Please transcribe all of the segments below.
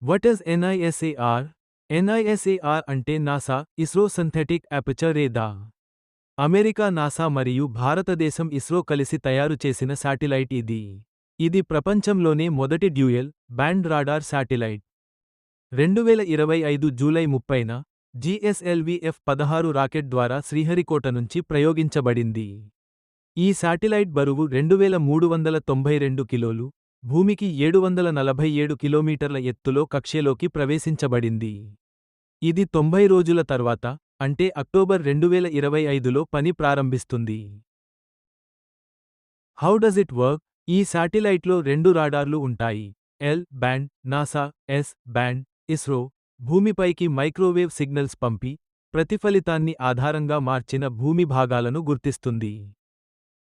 What is NISAR? NISAR అంటే NASA, ISRO synthetic aperture radar. America NASA మరియు భారతదేశం ఇస్రో కలిసి తయారు చేసిన శాటిలైట్ ఇది. ఇది ప్రపంచంలోనే మొదటి dual band radar satellite. 2025 July 30న GSLV F-16 రాకెట్ ద్వారా శ్రీహరికోట నుంచి ప్రయోగించబడింది. ఈ శాటిలైట్ బరువు 2392 కిలోలు, భూమికి 747 కిలోమీటర్ల ఎత్తులో కక్ష్యలోకి ప్రవేశించబడింది. ఇది 90 రోజుల తర్వాత, అంటే అక్టోబర్ 2025లో పని ప్రారంభిస్తుంది. How does it work? ఈ శాటిలైట్లో 2 రాడార్లు ఉంటాయి. L band, NASA, S band, ISRO. భూమిపైకి మైక్రోవేవ్ సిగ్నల్స్ పంపి, ప్రతిఫలితాన్ని ఆధారంగా మార్చిన భూమి భాగాలను గుర్తిస్తుంది.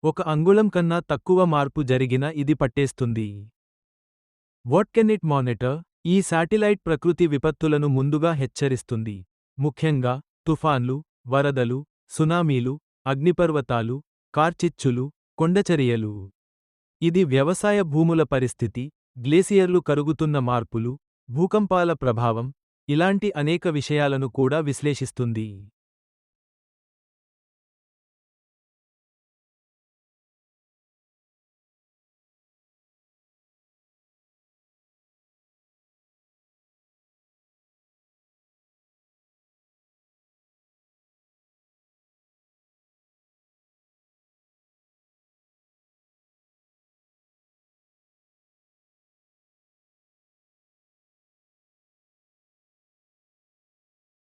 1 అంగుళం కన్నా తక్కువ మార్పు జరిగినా ఇది పట్టేస్తుంది. What can it monitor? ఈ శాటిలైట్ ప్రకృతి విపత్తులను ముందుగా హెచ్చరిస్తుంది. ముఖ్యంగా తుఫాన్లు, వరదలు, సునామీలు, అగ్నిపర్వతాలు, కార్చిచ్చులు, కొండచరియలు. ఇది వ్యవసాయ భూముల పరిస్థితి, గ్లేసియర్లు కరుగుతున్న మార్పులు, భూకంపాల ప్రభావం, ఇలాంటి అనేక విషయాలను కూడా విశ్లేషిస్తుంది.